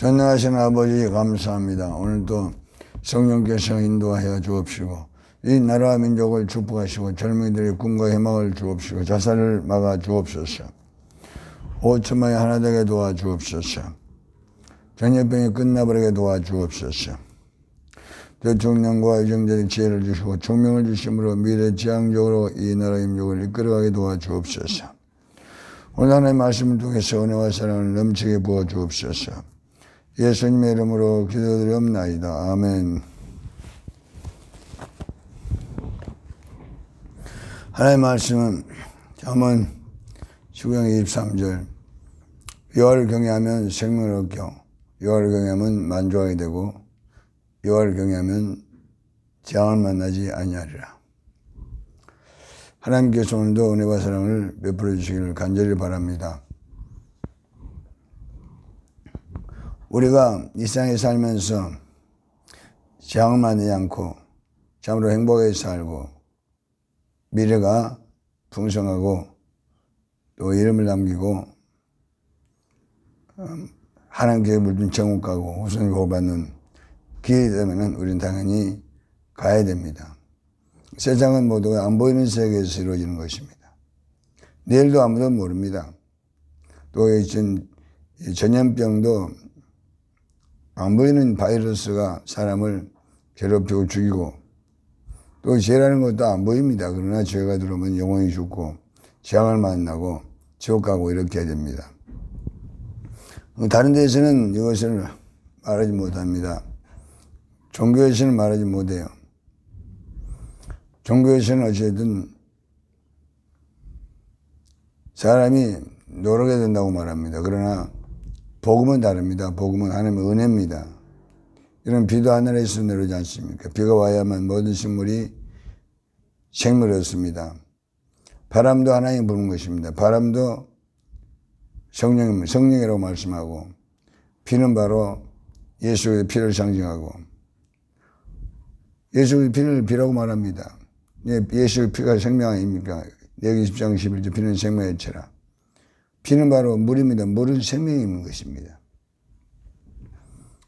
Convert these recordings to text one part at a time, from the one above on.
전능하신 아버지 감사합니다. 오늘도 성령께서 인도하여 주옵시고 이 나라와 민족을 축복하시고 젊은이들의 꿈과 희망을 주옵시고 자살을 막아 주옵소서. 5천만이 하나 되게 도와주옵소서. 전염병이 끝나버리게 도와주옵소서. 대통령과 의정들의 지혜를 주시고 총명을 주심으로 미래지향적으로 이 나라의 민족을 이끌어가게 도와주옵소서. 오늘 하나님의 말씀을 통해서 은혜와 사랑을 넘치게 부어주옵소서. 예수님의 이름으로 기도드리옵나이다. 아멘. 하나님의 말씀은 잠언 19장 23절 여호와를 경외하면 생명을 얻고 여호와를 경외하면 만족하게 되고 여호와를 경외하면 재앙을 만나지 아니하리라. 하나님께서 오늘도 은혜와 사랑을 베풀어 주시기를 간절히 바랍니다. 우리가 이 세상에 살면서 재앙을 만나지 않고 참으로 행복하게 살고 미래가 풍성하고 또 이름을 남기고 하나님께 물든 천국 가고 우선을 보호받는 길이 되면 우리는 당연히 가야 됩니다. 세상은 모두 안 보이는 세계에서 이루어지는 것입니다. 내일도 아무도 모릅니다. 또 전염병도 안 보이는 바이러스가 사람을 괴롭히고 죽이고 또 죄라는 것도 안 보입니다. 그러나 죄가 들어오면 영혼이 죽고 재앙을 만나고 지옥 가고 이렇게 해야 됩니다. 다른 데서는 이것을 말하지 못합니다. 종교에서는 말하지 못해요. 종교에서는 어쨌든 사람이 노력해야 된다고 말합니다. 그러나 복음은 다릅니다. 복음은 하나님의 은혜입니다. 이런 비도 하늘에서 내려오지 않습니까? 비가 와야만 모든 식물이 생명을 얻습니다. 바람도 하나님이 부는 것입니다. 바람도 성령이라고 말씀하고 피는 바로 예수의 피를 상징하고 예수의 피를 피라고 말합니다. 예수의 피가 생명 아닙니까? 레위기 10장 11절 피는 생명의 액체라. 피는 바로 물입니다. 물은 생명이 있는 것입니다.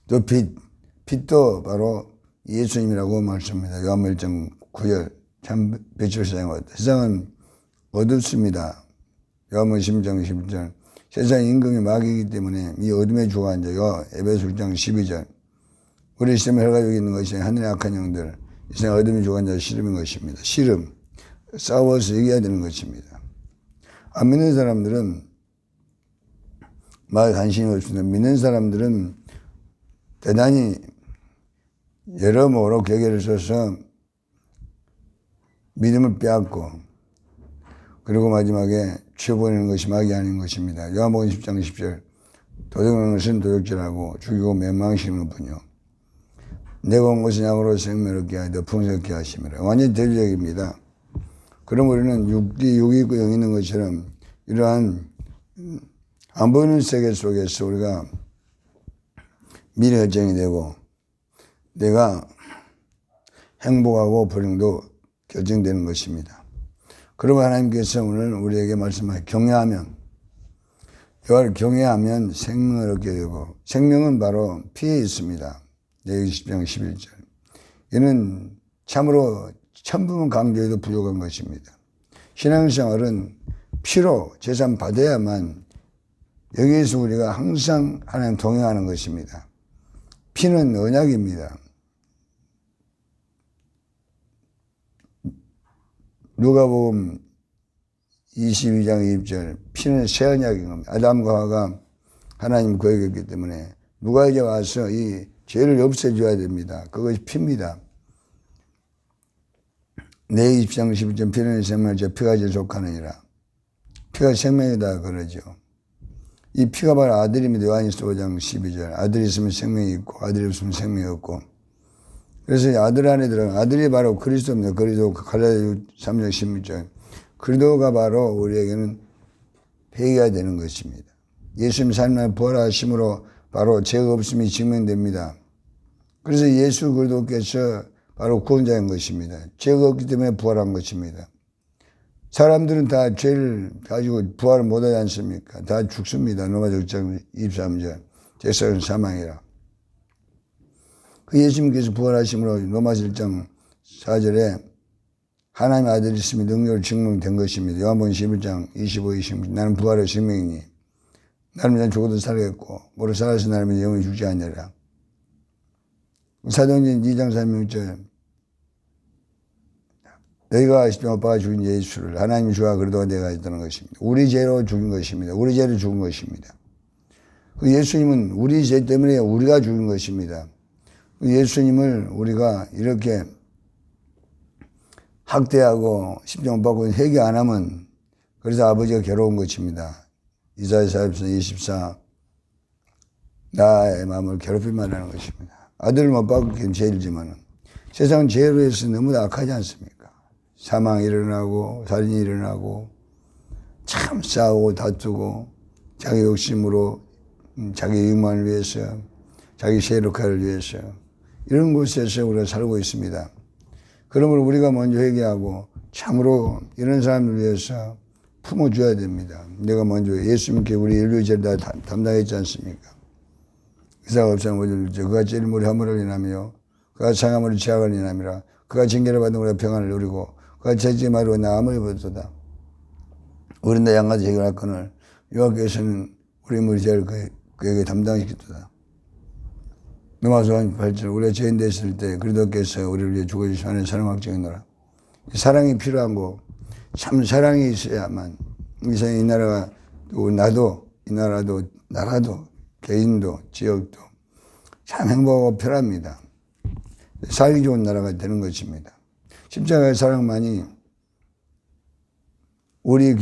또 빛도 바로 예수님이라고 말씀합니다. 요한복음 1장 9절 참 빛을 사용하다. 세상은 어둡습니다. 요한복음 10장 11절 세상 임금이 마귀이기 때문에 이 어둠에 주가 앉아요. 에베소 1장 12절 우리 시스템에 혈가족이 있는 것이 하늘의 악한 영들 이 세상 어둠에 주가 앉아 씨름인 것입니다. 씨름 싸워서 이겨야 되는 것입니다. 안 믿는 사람들은 말 관심이 없습니다. 믿는 사람들은 대단히 여러모로 격려를 써서 믿음을 빼앗고 그리고 마지막에 치워버리는 것이 마귀 아닌 것입니다. 요한복음 10장 10절 도둑하는 것은 도둑질하고 죽이고 멸망시키는 뿐이요 내가 온 것은 양으로 생명을 얻게 하여 풍성케 하심이라. 완전히 대리적입니다. 그럼 우리는 육이 있고 영이 있는 것처럼 이러한 안 보이는 세계 속에서 우리가 미래 결정이 되고 내가 행복하고 불행도 결정되는 것입니다. 그리고 하나님께서 오늘 우리에게 말씀하여 경외하면 여호와를 경외하면 생명을 얻게 되고 생명은 바로 피에 있습니다. 레위기 10장 11절 이는 참으로 천부문 강조해도 부족한 것입니다. 신앙생활은 피로 재산 받아야만 여기에서 우리가 항상 하나님 동행하는 것입니다. 피는 언약입니다. 누가복음 22장 2절 피는 새 언약인 겁니다. 아담과 하와가 하나님 구역이었기 때문에 누가 이제 와서 이 죄를 없애줘야 됩니다. 그것이 피입니다. 내 20장 11절 피는 생명을 제 피가 제일 속하느니라. 피가 생명이다 그러죠. 이 피가 바로 아들입니다. 요한일서 5장 12절 아들이 있으면 생명이 있고 아들이 없으면 생명이 없고 그래서 아들 안에 들어간 아들이 바로 그리스도입니다. 그리스도 갈라디아 3장 16절 그리스도가 바로 우리에게는 회개가 되는 것입니다. 예수님 삶을 부활하심으로 바로 죄가 없음이 증명됩니다. 그래서 예수 그리스도께서 바로 구원자인 것입니다. 죄가 없기 때문에 부활한 것입니다. 사람들은 다 죄를 가지고 부활을 못하지 않습니까? 다 죽습니다. 로마서 6장 23절 죄성은 사망이라. 그 예수님께서 부활하심으로 로마서 1장 4절에 하나님의 아들이 있음이 능력을 증명된 것입니다. 요한복음 11장 25, 26 나는 부활의 생명이니 나는 그냥 죽어도 살겠고 모두 살아서 나는 영원히 죽지 않으리라. 사도행전 2장 36절 너희가 십자가 죽인 예수를 하나님이 주가 그래도 내가 있다는 것입니다. 우리 죄로 죽인 것입니다. 우리 죄로 죽은 것입니다. 그 예수님은 우리 죄 때문에 우리가 죽인 것입니다. 그 예수님을 우리가 이렇게 학대하고 십자가 못 박고 회개 안 하면 그래서 아버지가 괴로운 것입니다. 이사야 44장 24 나의 마음을 괴롭히만 하는 것입니다. 아들을 못 박기는 죄이지만 세상은 죄로 해서 너무 악하지 않습니까? 사망이 일어나고 살인이 일어나고 참 싸우고 다투고 자기 욕심으로 자기 이익만을 위해서 자기 세력화를 위해서 이런 곳에서 우리가 살고 있습니다. 그러므로 우리가 먼저 회개하고 참으로 이런 사람을 위해서 품어줘야 됩니다. 내가 먼저 예수님께 우리 인류의 죄를 다 담당했지 않습니까? 의사가 없으면 그가 찔림으로 화물을 인하며 그가 상함으로 죄악을 인함이라 그가 징계를 받은 우리가 평안을 누리고 그가 죄짐하러 나음을 입었도다. 우리는 다 양가지 해결할 건을 여호와께서는 우리 무리 죄를 그에게 담당시켰도다. 로마서 8절 우리가 죄인 됐을 때 그리스도께서 우리를 위해 죽어주신 하나님의 사랑 확증이노라. 사랑이 필요한 거 참 사랑이 있어야만 이 세상에 이 나라가 또 나도 이 나라도 나라도 개인도 지역도 참 행복하고 편합니다. 살기 좋은 나라가 되는 것입니다. 십자가의 사랑만이 우리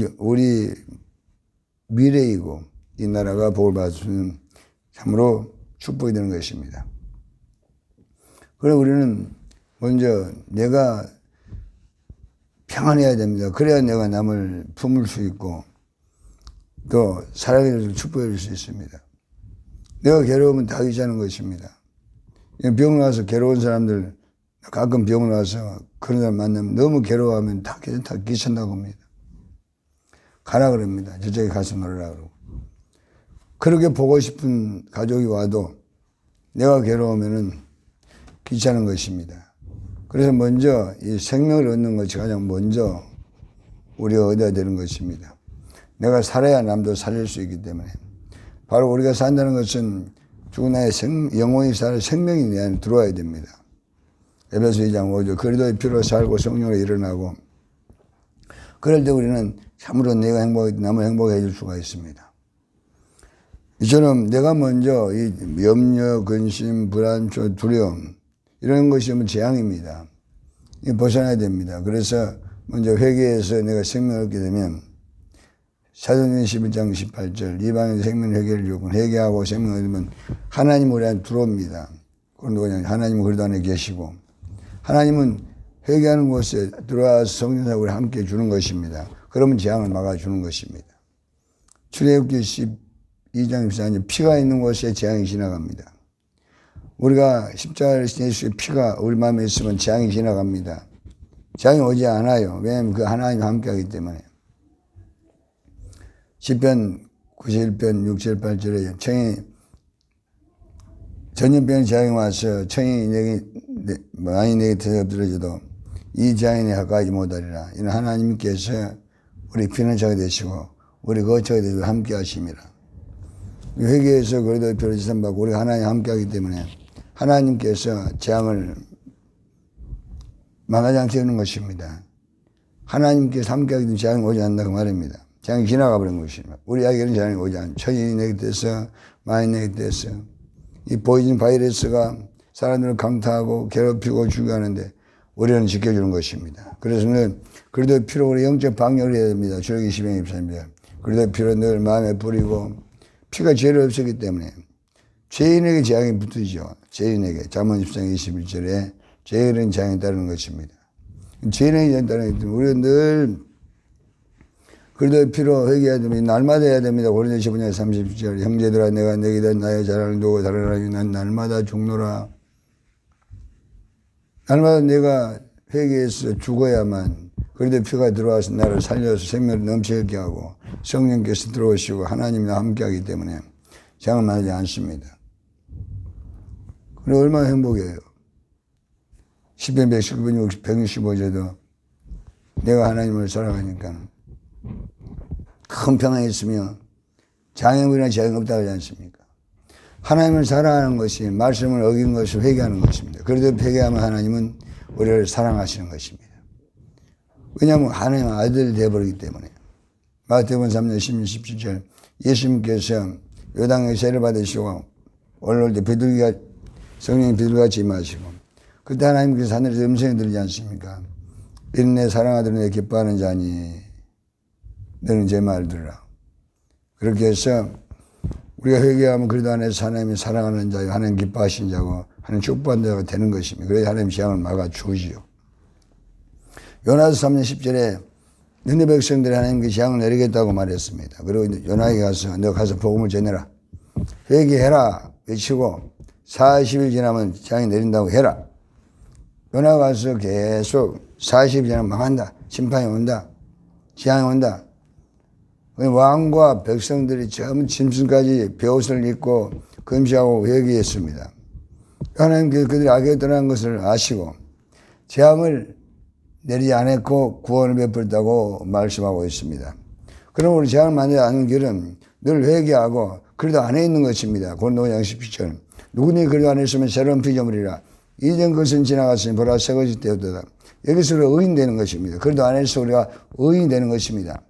미래이고 이 나라가 복을 받을 수 있는 참으로 축복이 되는 것입니다. 그래서 우리는 먼저 내가 평안해야 됩니다. 그래야 내가 남을 품을 수 있고 또 살아가는 축복해 줄 수 있습니다. 내가 괴로우면 다 귀찮은 것입니다. 병 나서 괴로운 사람들 가끔 병 나서 그런 사람 만나면 너무 괴로워하면 다 귀찮다고 합니다. 가라 그럽니다. 저쪽에 가서 놀으라 그러고. 그렇게 보고 싶은 가족이 와도 내가 괴로우면은 귀찮은 것입니다. 그래서 먼저 이 생명을 얻는 것이 가장 먼저 우리가 얻어야 되는 것입니다. 내가 살아야 남도 살릴 수 있기 때문에 바로 우리가 산다는 것은 죽은 나의 영혼이 살 생명이 내 안에 들어와야 됩니다. 에베소 2장 5절 그리스도의 피로 살고 성령으로 일어나고 그럴 때 우리는 참으로 내가 남을 행복해 해줄 수가 있습니다. 이처럼 내가 먼저 이 염려, 근심, 불안, 두려움 이런 것이 재앙입니다. 벗어나야 됩니다. 그래서 먼저 회개해서 내가 생명을 얻게 되면 사도행전 11장 18절 이방인 생명 회개를 요구하고 회개하고 생명을 얻으면 하나님 우리 안에 들어옵니다. 그냥 하나님은 그리스도 안에 계시고 하나님은 회개하는 곳에 들어와서 성령과 우리 함께 주는 것입니다. 그러면 재앙을 막아주는 것입니다. 출애굽기 12장 14절 피가 있는 곳에 재앙이 지나갑니다. 우리가 십자가를 예수의 피가 우리 마음에 있으면 재앙이 지나갑니다. 재앙이 오지 않아요. 왜냐하면 그 하나님 함께하기 때문에. 시편 91편 6, 7, 8절에 전염병 재앙이 와서 청이 많이 내게 엎드려져도 이 재앙에 가까이 못하리라. 이는 하나님께서 우리 피난처가 되시고 우리 거처가 되시고 함께 하심이라. 회개에서 그래도 표를 지선받고 우리가 하나님 함께 하기 때문에 하나님께서 재앙을 막아지 않게 하는 것입니다. 하나님께서 함께 하기 때문에 재앙이 오지 않는다고 말입니다. 재앙이 지나가 버린 것입니다. 우리에게는 재앙이 오지 않아요. 천이 내게 돼서 많이 내게 돼서 이 포이즌 바이러스가 사람들을 강타하고 괴롭히고 죽여하는데 우리는 지켜주는 것입니다. 그래서 그래도 피로 우리 영적 방역을 해야 됩니다. 출애굽기 12장 24절 그래도 피로 늘 마음에 뿌리고 피가 죄를 없었기 때문에 죄인에게 재앙이 붙으죠. 죄인에게 잠언 10장 21절에 죄인은 재앙에 따르는 것입니다. 죄인에게 재앙에 따르기 때문에 우리가 늘 그래도 피로 회개해야 됩니다. 날마다 해야 됩니다. 고린도서 15장 30절 형제들아 내가 내게 대한 나의 자랑을 두고 다른 하나님 난 날마다 죽노라. 날마다 내가 회개해서 죽어야만 그래도 피가 들어와서 나를 살려서 생명을 넘치게 하고 성령께서 들어오시고 하나님과 함께하기 때문에 재앙을 만나지 않습니다. 그럼 얼마나 행복해요. 10편 119편 165제도 내가 하나님을 사랑하니까 큰 평안이 있으며 장애물이나 죄가 없다고 하지 않습니까? 하나님을 사랑하는 것이 말씀을 어긴 것을 회개하는 것입니다. 그래도 회개하면 하나님은 우리를 사랑하시는 것입니다. 왜냐하면 하나님은 아들이 되어버리기 때문에. 마태복음 3장 16, 17절 예수님께서 요단강에 세를 받으시고 올라올 때 비둘기가 성령이 비둘기같이 임하시고 그때 하나님께서 하늘에서 음성이 들리지 않습니까? 이는 내 사랑하는 내 기뻐하는 자니 너는 제 말 들으라. 그렇게 해서 우리가 회개하면 그래도 안에서 하나님이 사랑하는 자요 하나님 기뻐하신 자고 하나님 축복하는 자가 되는 것입니다. 그래야 하나님 재앙을 막아주지요. 요나서 3장 10절에 너네 백성들이 하나님께 재앙을 내리겠다고 말했습니다. 그리고 요나에게 가서 너 가서 복음을 전해라. 회개해라 외치고 40일 지나면 재앙이 내린다고 해라. 요나가 가서 계속 40일 지나면 망한다. 심판이 온다. 재앙이 온다. 왕과 백성들이 처음 짐승까지 베옷을 입고 금식하고 회개했습니다. 하나님께서 그들이 악에 떠난 것을 아시고 재앙을 내리지 않았고 구원을 베풀었다고 말씀하고 있습니다. 그럼 우리 재앙을 만나지 않는 길은 늘 회개하고 그래도 안에 있는 것입니다. 고린도후서 10절 누구니 그래도 안에 있으면 새로운 피조물이라 이전 것은 지나갔으니 보라 새 것이 되었도다. 여기서 우리가 의인 되는 것입니다. 그래도 안에서 우리가 의인이 되는 것입니다.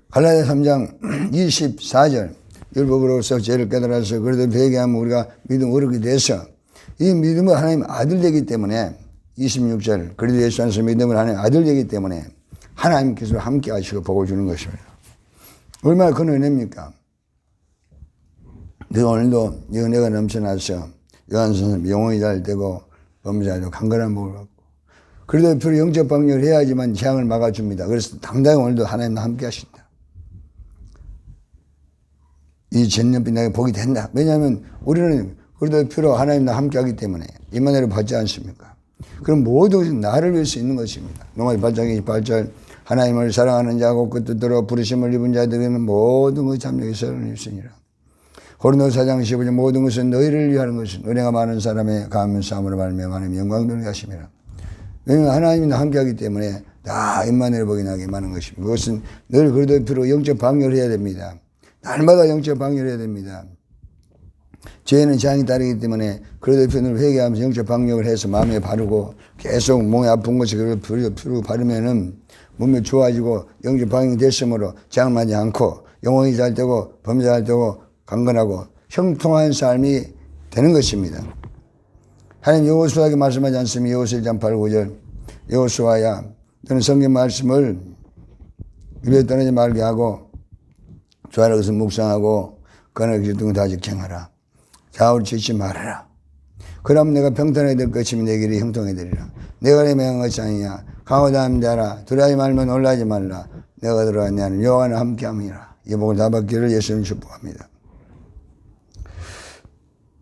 갈라디아 3장 24절 율법으로서 죄를 깨달아서 그래도 회개하면 우리가 믿음 어렵게 돼서 이 믿음은 하나님 아들 되기 때문에 26절 그래도 예수 안에서 믿음을 하나님 아들 되기 때문에 하나님께서 함께 하시고 복을 주는 것입니다. 얼마나 큰 은혜입니까? 내가 오늘도 이 은혜가 넘쳐나서 요한 선생님 영혼이 잘 되고 범죄자도 강건한 복을 받고 그래도 필요 영적 방역을 해야지만 재앙을 막아줍니다. 그래서 당당히 오늘도 하나님과 함께 하신다. 이 전년비 내가 복이 된다. 왜냐하면 우리는 그래도 필요 하나님과 함께 하기 때문에 임마누엘을 받지 않습니까? 그럼 모두 나를 위해서 있는 것입니다. 로마서 8장 28절 하나님을 사랑하는 자고 그 뜻대로 부르심을 입은 자들에게는 모든 것이 참여의 선을 입으니라. 고린도서 4장 15절 모든 것은 너희를 위하는 것은 은혜가 많은 사람의 가면 싸움으로 말미암아 하나님 영광 돌리게 하심이라. 왜냐하면 하나님과 함께하기 때문에 다 임마누엘 복이 나게 많은 것입니다. 그것은 늘 그래도 필요 영적 방역을 해야 됩니다. 날마다 영적 방역을 해야 됩니다. 죄는 재앙이 따르기 때문에 그래도 필요를 회개하면서 영적 방역을 해서 마음에 바르고 계속 몸이 아픈 것이 그래도 바르면은 몸이 좋아지고 영적 방역이 됐으므로 재앙을 맞지 않고 영혼이 잘 되고 범죄 잘 되고 강건하고 형통한 삶이 되는 것입니다. 하나님 여호수아에게 말씀하지 않습니까? 여호수아 1장 8, 9절 여호수아야 너는 성경 말씀을 입에 떠나지 말게 하고 좋아하는 것을 묵상하고 그날 기둥을 다 지켜하라. 좌우를 지지 말아라. 그러면 내가 평탄하게 될 것이며 내 길이 형통하게 되리라. 내가 내 명한 것이 아니냐. 강호담 자라. 두려워하지 말면 놀라지 말라. 내가 들어간 내 하나님 여호와는 함께함이라. 이 복을 다 받기를 예수님 축복합니다.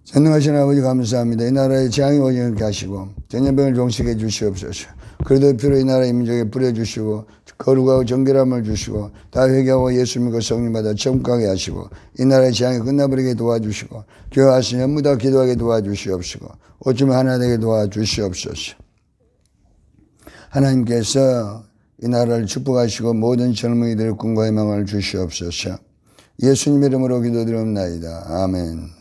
전능하신 아버지 감사합니다. 이 나라에 재앙이 오지 않게 하시고 전염병을 종식해 주시옵소서. 그래도 필요 이 나라의 민족에 뿌려주시고 거룩하고 정결함을 주시고 다 회개하고 예수 믿고 성령 받아 천국하게 하시고 이 나라의 재앙이 끝나버리게 도와주시고 교회하시는 전부 다 기도하게 도와주시옵시고 오줌 하나 되게 도와주시옵소서. 하나님께서 이 나라를 축복하시고 모든 젊은이들의 꿈과 희망을 주시옵소서. 예수님 이름으로 기도드립니다. 아멘.